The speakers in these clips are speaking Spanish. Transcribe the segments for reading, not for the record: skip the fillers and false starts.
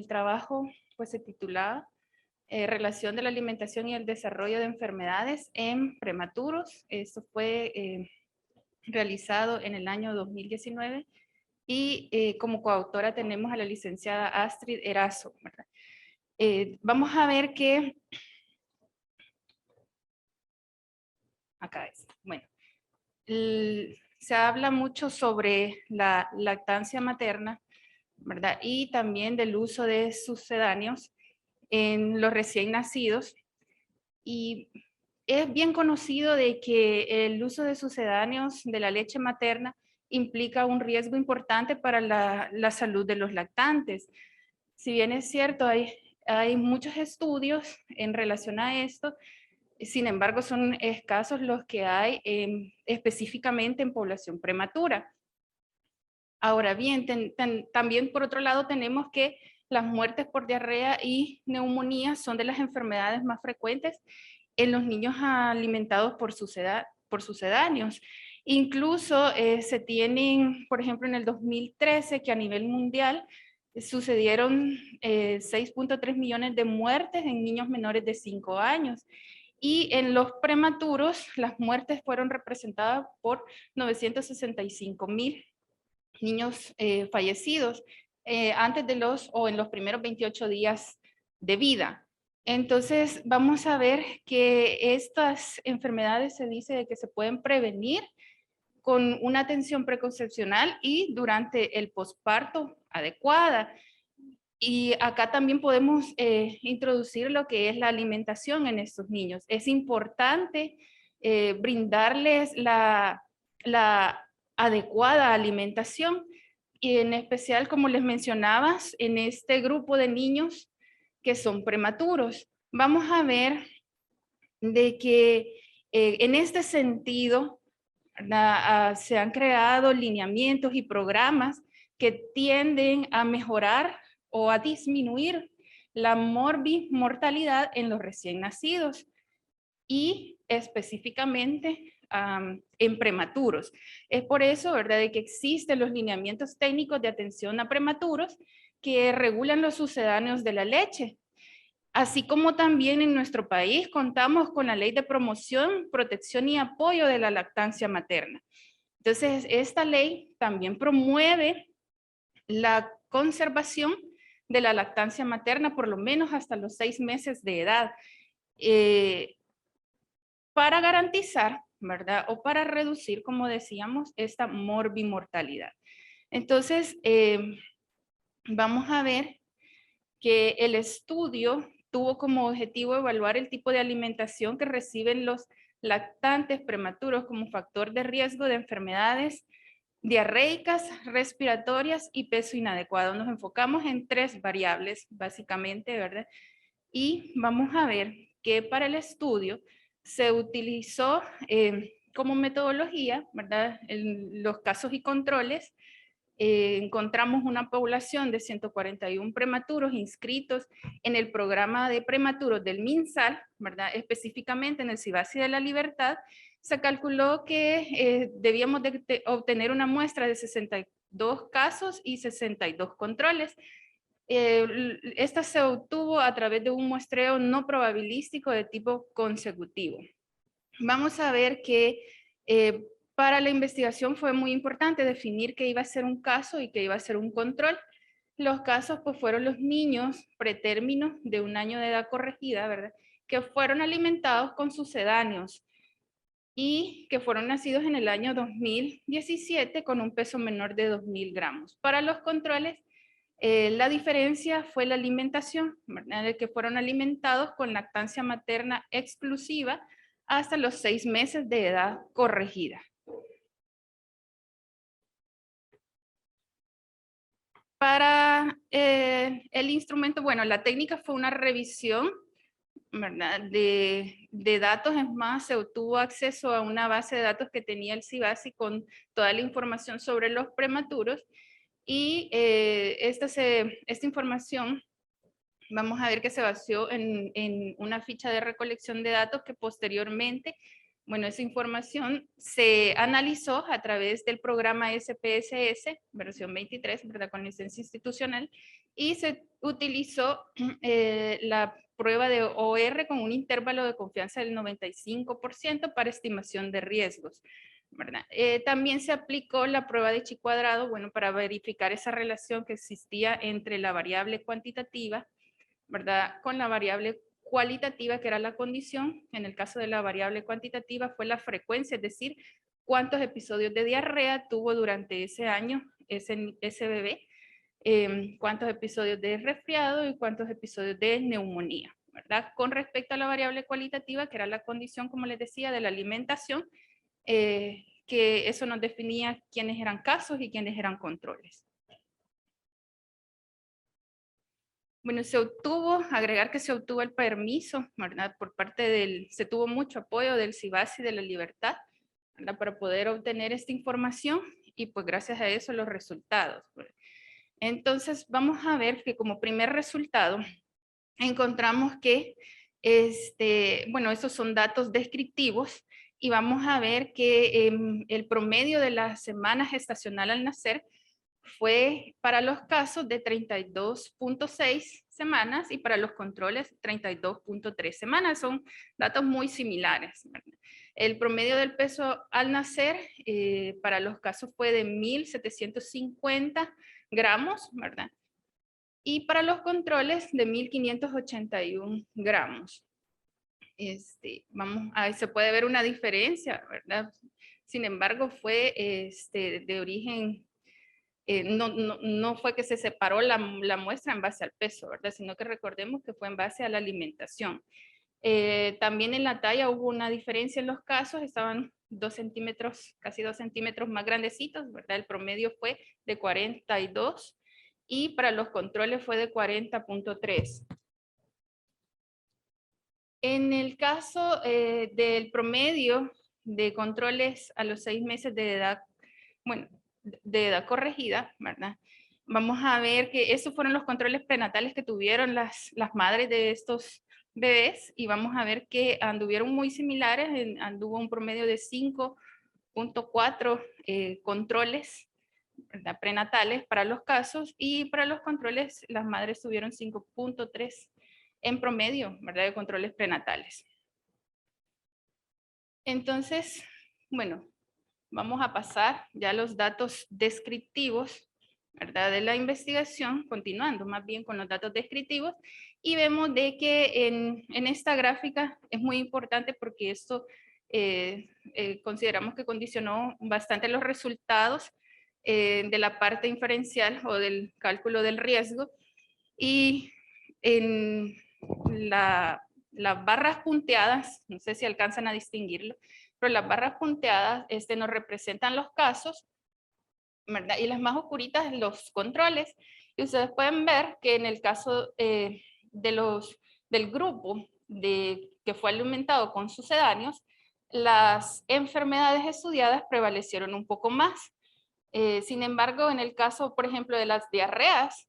el trabajo pues se titulaba Relación de la alimentación y el desarrollo de enfermedades en prematuros. Esto fue realizado en el año 2019 y como coautora tenemos a la licenciada Astrid Erazo, ¿verdad? Vamos a ver que acá es. Bueno, se habla mucho sobre la lactancia materna, ¿verdad? Y también del uso de sucedáneos en los recién nacidos. Y es bien conocido de que el uso de sucedáneos de la leche materna implica un riesgo importante para la salud de los lactantes. Si bien es cierto, hay muchos estudios en relación a esto, sin embargo, son escasos los que hay específicamente en población prematura. Ahora bien, también por otro lado tenemos que las muertes por diarrea y neumonía son de las enfermedades más frecuentes en los niños alimentados por sucedáneos. Incluso se tienen, por ejemplo, en el 2013, que a nivel mundial sucedieron 6.3 millones de muertes en niños menores de 5 años. Y en los prematuros, las muertes fueron representadas por 965,000 niños fallecidos antes de o en los primeros 28 días de vida. Entonces, vamos a ver que estas enfermedades se dice de que se pueden prevenir con una atención preconcepcional y durante el posparto adecuada. Y acá también podemos introducir lo que es la alimentación en estos niños. Es importante brindarles la adecuada alimentación y en especial, como les mencionabas, en este grupo de niños que son prematuros. Vamos a ver de que en este sentido se han creado lineamientos y programas que tienden a mejorar o a disminuir la morbimortalidad en los recién nacidos y específicamente en prematuros. Es por eso, ¿verdad?, de que existen los lineamientos técnicos de atención a prematuros que regulan los sucedáneos de la leche. Así como también en nuestro país contamos con la Ley de Promoción, Protección y Apoyo de la Lactancia Materna. Entonces, esta ley también promueve la conservación de la lactancia materna por lo menos hasta los 6 meses de edad para garantizar, ¿verdad? O para reducir, como decíamos, esta morbimortalidad. Entonces, vamos a ver que el estudio tuvo como objetivo evaluar el tipo de alimentación que reciben los lactantes prematuros como factor de riesgo de enfermedades diarreicas, respiratorias y peso inadecuado. Nos enfocamos en 3 variables, básicamente, ¿verdad? Y vamos a ver que para el estudio se utilizó como metodología, ¿verdad?, en los casos y controles. Encontramos una población de 141 prematuros inscritos en el programa de prematuros del MinSal, ¿verdad?, específicamente en el CIBASI de la Libertad. Se calculó que debíamos de obtener una muestra de 62 casos y 62 controles. Esta se obtuvo a través de un muestreo no probabilístico de tipo consecutivo. Vamos a ver que para la investigación fue muy importante definir qué iba a ser un caso y qué iba a ser un control. Los casos pues fueron los niños pretérminos de 1 año de edad corregida, ¿verdad?, que fueron alimentados con sucedáneos y que fueron nacidos en el año 2017 con un peso menor de 2.000 gramos. Para los controles, la diferencia fue la alimentación, ¿verdad?, de que fueron alimentados con lactancia materna exclusiva hasta los 6 meses de edad corregida. Para el instrumento, bueno, la técnica fue una revisión, ¿verdad?, de datos. Es más, se obtuvo acceso a una base de datos que tenía el CIBASI con toda la información sobre los prematuros y esta información vamos a ver que se basó en una ficha de recolección de datos que posteriormente, bueno, esa información se analizó a través del programa SPSS, versión 23, ¿verdad?, con licencia institucional, y se utilizó la prueba de OR con un intervalo de confianza del 95% para estimación de riesgos, ¿verdad? También se aplicó la prueba de chi cuadrado, bueno, para verificar esa relación que existía entre la variable cuantitativa, ¿verdad?, con la variable cualitativa, que era la condición. En el caso de la variable cuantitativa fue la frecuencia, es decir, cuántos episodios de diarrea tuvo durante ese año ese bebé, cuántos episodios de resfriado y cuántos episodios de neumonía, ¿verdad? Con respecto a la variable cualitativa, que era la condición, como les decía, de la alimentación, que eso nos definía quiénes eran casos y quiénes eran controles. Bueno, agregar que se obtuvo el permiso, ¿verdad? Por parte se tuvo mucho apoyo del CIBAS y de la Libertad, ¿verdad?, para poder obtener esta información, y pues gracias a eso los resultados, ¿verdad? Entonces vamos a ver que como primer resultado encontramos que, bueno, esos son datos descriptivos, y vamos a ver que el promedio de la semana gestacional al nacer fue para los casos de 32.6 semanas y para los controles 32.3 semanas. Son datos muy similares, ¿verdad? El promedio del peso al nacer para los casos fue de 1.750 gramos, ¿verdad? Y para los controles de 1.581 gramos. Se puede ver una diferencia, ¿verdad? Sin embargo, fue de origen, no fue que se separó la muestra en base al peso, ¿verdad?, sino que recordemos que fue en base a la alimentación. También en la talla hubo una diferencia en los casos, estaban 2 centímetros, casi 2 centímetros más grandecitos, ¿verdad? El promedio fue de 42 y para los controles fue de 40.3. En el caso del promedio de controles a los 6 meses de edad, bueno, de edad corregida, ¿verdad? Vamos a ver que esos fueron los controles prenatales que tuvieron las madres de estos bebés, y vamos a ver que anduvieron muy similares, anduvo un promedio de 5.4 controles, ¿verdad?, prenatales para los casos, y para los controles las madres tuvieron 5.3 en promedio, ¿verdad?, de controles prenatales. Entonces, bueno, vamos a pasar ya a los datos descriptivos, ¿verdad?, de la investigación, continuando más bien con los datos descriptivos, y vemos de que en esta gráfica es muy importante porque esto consideramos que condicionó bastante los resultados de la parte inferencial o del cálculo del riesgo, y en las barras punteadas, no sé si alcanzan a distinguirlo, pero las barras punteadas nos representan los casos, ¿verdad?, y las más oscuritas los controles. Y ustedes pueden ver que en el caso del grupo que fue alimentado con sucedáneos, las enfermedades estudiadas prevalecieron un poco más. Sin embargo, en el caso, por ejemplo, de las diarreas,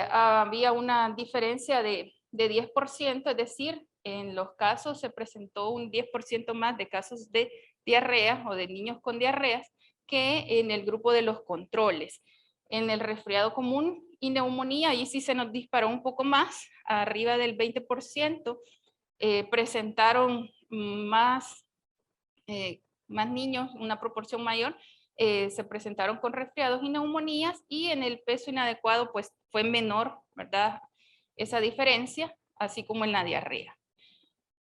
había una diferencia de 10%, es decir, en los casos se presentó un 10% más de casos de diarrea o de niños con diarreas que en el grupo de los controles. En el resfriado común y neumonía, ahí sí se nos disparó un poco más, arriba del 20%, presentaron más niños, una proporción mayor, se presentaron con resfriados y neumonías, y en el peso inadecuado pues fue menor, ¿verdad?, esa diferencia, así como en la diarrea.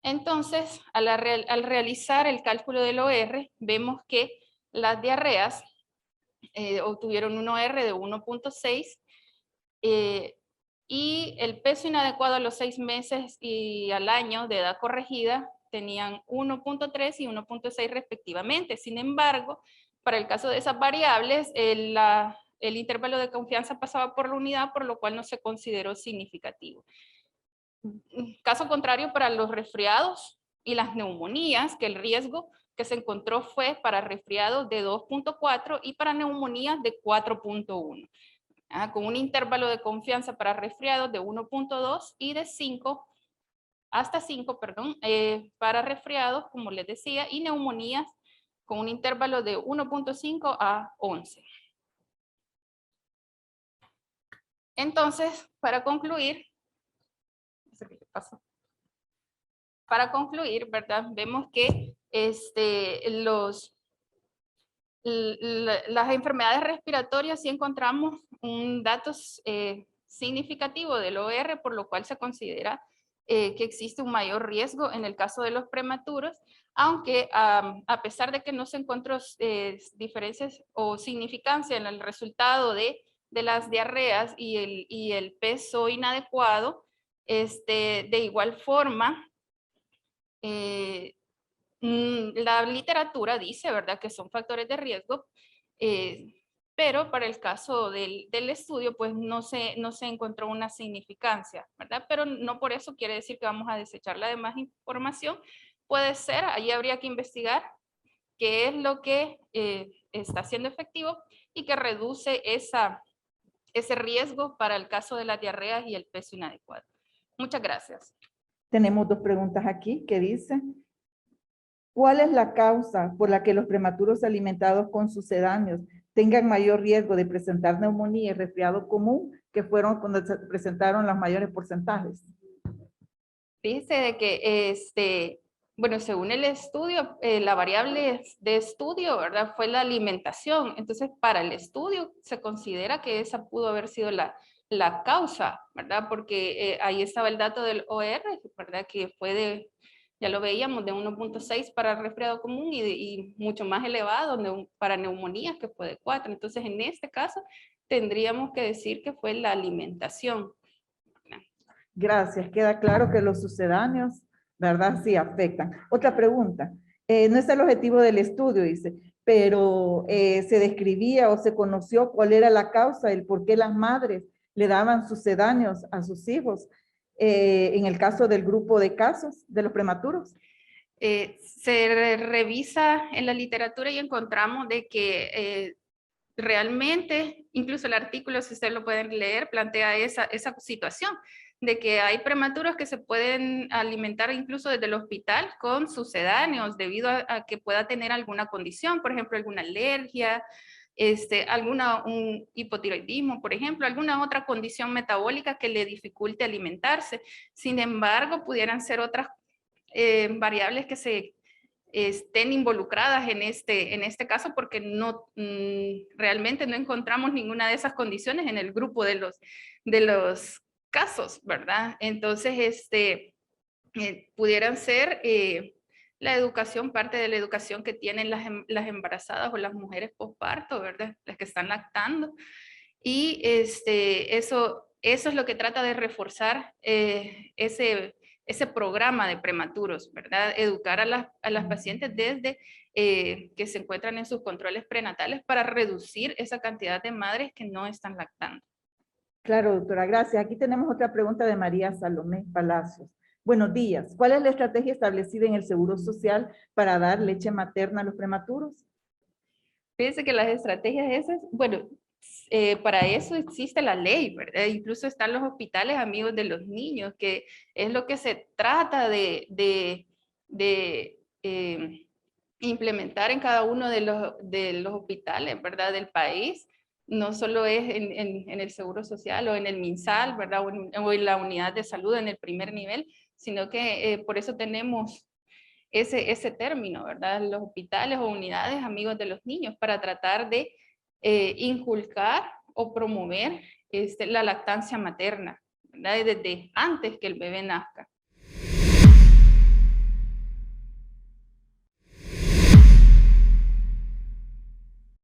Entonces, al realizar el cálculo del OR, vemos que las diarreas obtuvieron un OR de 1.6 y el peso inadecuado a los 6 meses y al año de edad corregida tenían 1.3 y 1.6 respectivamente. Sin embargo, para el caso de esas variables, el intervalo de confianza pasaba por la unidad, por lo cual no se consideró significativo. Caso contrario para los resfriados y las neumonías, que el riesgo que se encontró fue para resfriados de 2.4 y para neumonías de 4.1. Con un intervalo de confianza para resfriados de 1.2 y de 5 hasta 5, perdón, para resfriados, como les decía, y neumonías con un intervalo de 1.5 a 11. Entonces, para concluir, no sé qué le pasó. Para concluir, ¿verdad? Vemos que las enfermedades respiratorias sí encontramos un dato significativo del OR, por lo cual se considera que existe un mayor riesgo en el caso de los prematuros, aunque a pesar de que no se encontró diferencias o significancia en el resultado de las diarreas y el peso inadecuado, de igual forma, la literatura dice, ¿verdad?, que son factores de riesgo, pero para el caso del estudio, pues no se encontró una significancia, ¿verdad? Pero no por eso quiere decir que vamos a desechar la demás información. Puede ser, ahí habría que investigar qué es lo que está siendo efectivo y que reduce ese riesgo para el caso de las diarreas y el peso inadecuado. Muchas gracias. Tenemos dos preguntas aquí que dicen, ¿cuál es la causa por la que los prematuros alimentados con sucedáneos tengan mayor riesgo de presentar neumonía y resfriado común, que fueron cuando se presentaron los mayores porcentajes? Fíjese de que, bueno, según el estudio, la variable de estudio, ¿verdad?, fue la alimentación. Entonces, para el estudio se considera que esa pudo haber sido la causa, ¿verdad? Porque ahí estaba el dato del OR, ¿verdad?, que fue ya lo veíamos, de 1.6 para resfriado común y mucho más elevado para neumonía, que fue de 4. Entonces, en este caso, tendríamos que decir que fue la alimentación. Gracias. Queda claro que los sucedáneos, ¿verdad? Sí afectan. Otra pregunta. No es el objetivo del estudio, dice, pero se describía o se conoció cuál era la causa, el por qué las madres le daban sucedáneos a sus hijos en el caso del grupo de casos de los prematuros. Se revisa en la literatura y encontramos de que realmente, incluso el artículo, si ustedes lo pueden leer, plantea esa situación de que hay prematuros que se pueden alimentar incluso desde el hospital con sucedáneos debido a que pueda tener alguna condición, por ejemplo, alguna alergia, un hipotiroidismo, por ejemplo, alguna otra condición metabólica que le dificulte alimentarse. Sin embargo, pudieran ser otras variables que se estén involucradas en este caso, porque realmente no encontramos ninguna de esas condiciones en el grupo de los casos, ¿verdad? Entonces, pudieran ser la educación, parte de la educación que tienen las embarazadas o las mujeres posparto, ¿verdad? Las que están lactando. Y eso es lo que trata de reforzar ese programa de prematuros, ¿verdad? Educar a las pacientes desde que se encuentran en sus controles prenatales para reducir esa cantidad de madres que no están lactando. Claro, doctora, gracias. Aquí tenemos otra pregunta de María Salomé Palacios. Buenos días. ¿Cuál es la estrategia establecida en el Seguro Social para dar leche materna a los prematuros? Fíjense que las estrategias esas, bueno, para eso existe la ley, ¿verdad? Incluso están los hospitales amigos de los niños, que es lo que se trata de implementar en cada uno de los hospitales, ¿verdad?, del país. No solo es en el Seguro Social o en el MinSal, ¿verdad?, o en la unidad de salud en el primer nivel, sino que por eso tenemos ese término, ¿verdad? Los hospitales o unidades amigos de los niños, para tratar de inculcar o promover la lactancia materna, ¿verdad? Desde antes que el bebé nazca.